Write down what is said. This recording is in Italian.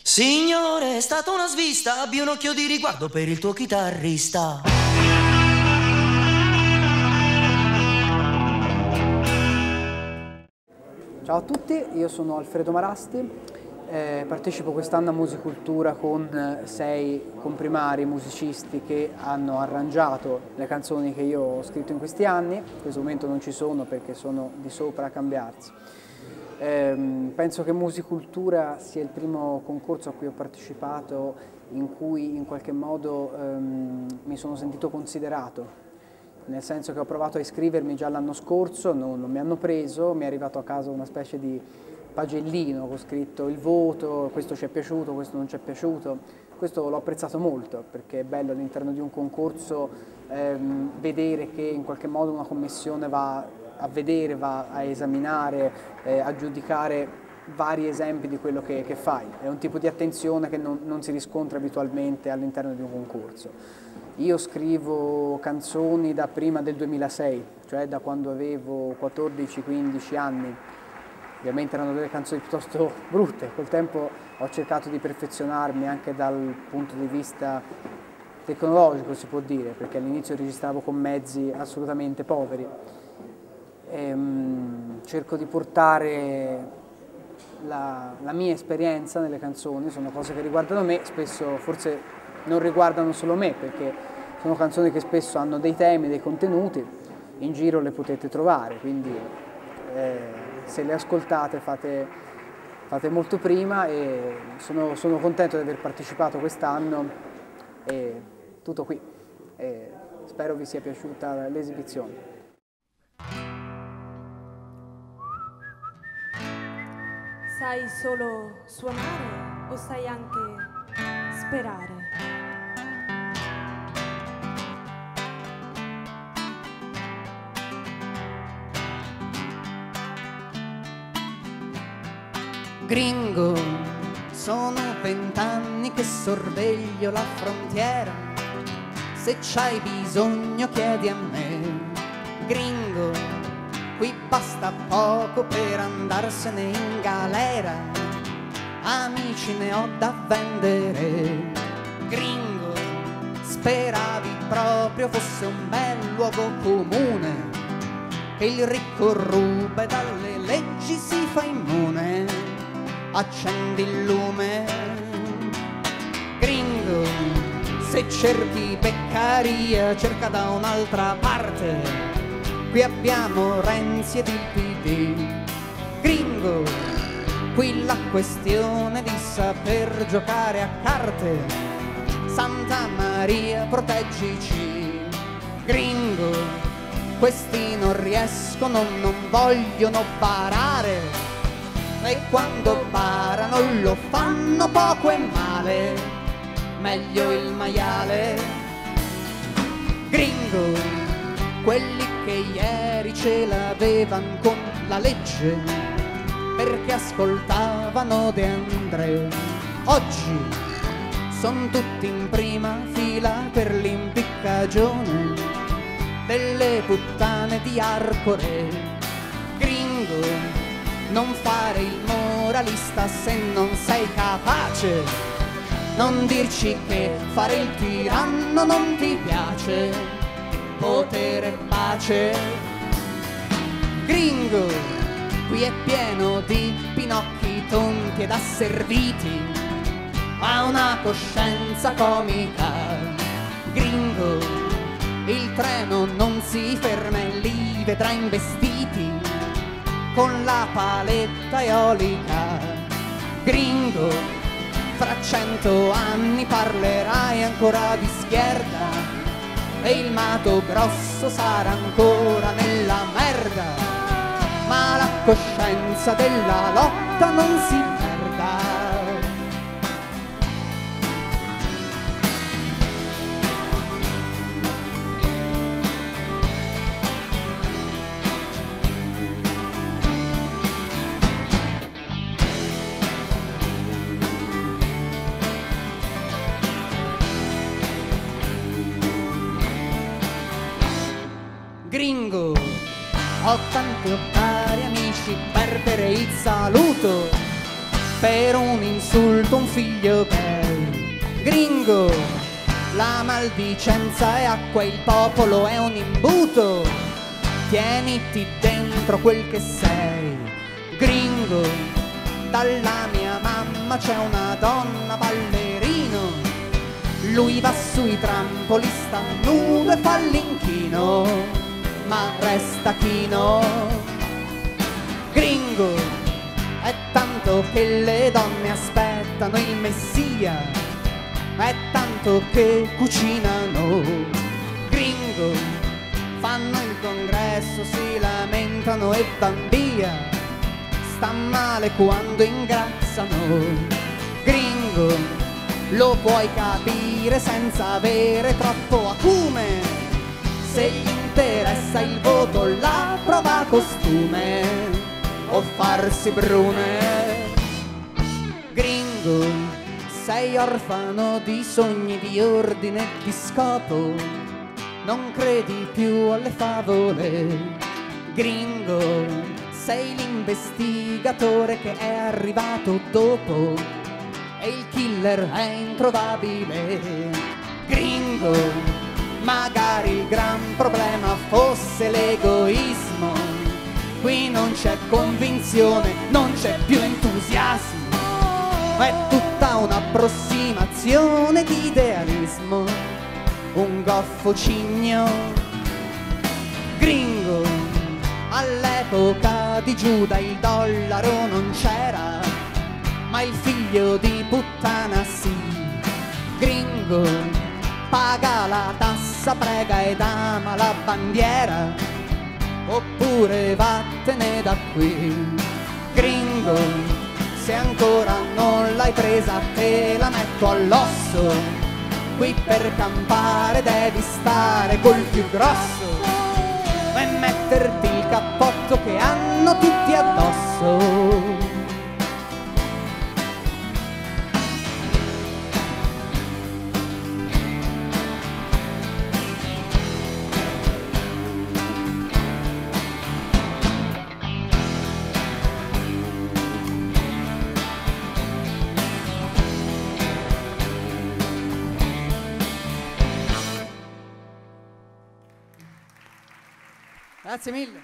Signore, è stata una svista, abbi un occhio di riguardo per il tuo chitarrista. Ciao a tutti, io sono Alfredo Marasti, partecipo quest'anno a Musicultura con 6 comprimari musicisti che hanno arrangiato le canzoni che io ho scritto in questi anni. In questo momento non ci sono perché sono di sopra a cambiarsi. Penso che Musicultura sia il primo concorso a cui ho partecipato in cui in qualche modo mi sono sentito considerato, nel senso che ho provato a iscrivermi già l'anno scorso, non mi hanno preso, mi è arrivato a casa una specie di pagellino con scritto il voto, questo ci è piaciuto, questo non ci è piaciuto. Questo l'ho apprezzato molto perché è bello all'interno di un concorso vedere che in qualche modo una commissione va a vedere, va a esaminare, a giudicare vari esempi di quello che fai. È un tipo di attenzione che non si riscontra abitualmente all'interno di un concorso. Io scrivo canzoni da prima del 2006, cioè da quando avevo 14-15 anni. Ovviamente erano delle canzoni piuttosto brutte, col tempo ho cercato di perfezionarmi anche dal punto di vista tecnologico, si può dire, perché all'inizio registravo con mezzi assolutamente poveri. Cerco di portare la mia esperienza nelle canzoni, sono cose che riguardano me, spesso forse non riguardano solo me, perché sono canzoni che spesso hanno dei temi, dei contenuti, in giro le potete trovare, quindi se le ascoltate fate molto prima e sono contento di aver partecipato quest'anno e tutto qui. E spero vi sia piaciuta l'esibizione. Sai solo suonare o sai anche sperare? Gringo, sono 20 anni che sorveglio la frontiera. Se c'hai bisogno chiedi a me. Gringo, qui basta poco per andarsene in galera. Amici ne ho da vendere. Gringo, speravi proprio fosse un bel luogo comune, che il ricco ruba e dalle leggi si fa immune. Accendi il lume. Gringo, se cerchi beccaria cerca da un'altra parte. Qui abbiamo Renzi ed il PD. Gringo, qui la questione di saper giocare a carte. Santa Maria proteggici. Gringo, questi non riescono, non vogliono barare, e quando barano lo fanno poco e male, meglio il maiale. Gringo, quelli che ieri ce l'avevano con la legge perché ascoltavano De André, oggi son tutti in prima fila per l'impiccagione delle puttane di Arcore. Gringo, non fare il moralista se non sei capace, non dirci che fare il tiranno non ti piace, potere e pace. Gringo, qui è pieno di pinocchi tonti ed asserviti, ha una coscienza comica. Gringo, il treno non si ferma e li vedrà investiti con la paletta eolica. Gringo, fra 100 anni parlerai ancora di Schierda e il Mato Grosso sarà ancora nella merda, ma la coscienza della lotta non si perda. Gringo, ho tanti cari amici per bere il saluto, per un insulto un figlio gay. Gringo, la maldicenza è acqua, il popolo è un imbuto, tieniti dentro quel che sei. Gringo, dalla mia mamma c'è una donna ballerino, lui va sui trampoli, sta nudo e fa l'inchino, ma resta chino. Gringo, è tanto che le donne aspettano il messia, è tanto che cucinano. Gringo, fanno il congresso, si lamentano e van via, sta male quando ingrassano. Gringo, lo puoi capire senza avere troppo acume, se gli interessa il voto la prova costume o farsi brune. Gringo, sei orfano di sogni, di ordine e di scopo, non credi più alle favole. Gringo, sei l'investigatore che è arrivato dopo e il killer è introvabile. Gringo, magari il gran problema fosse l'egoismo, qui non c'è convinzione, non c'è più entusiasmo, è tutta un'approssimazione di idealismo, un goffo cigno. Gringo, all'epoca di Giuda il dollaro non c'era, ma il figlio di puttana sì. Gringo, paga la tassa, prega ed ama la bandiera, oppure vattene da qui. Gringo, se ancora non l'hai presa te la metto all'osso, qui per campare devi stare col più grosso e metterti il cappotto che hanno tutti addosso. Grazie mille.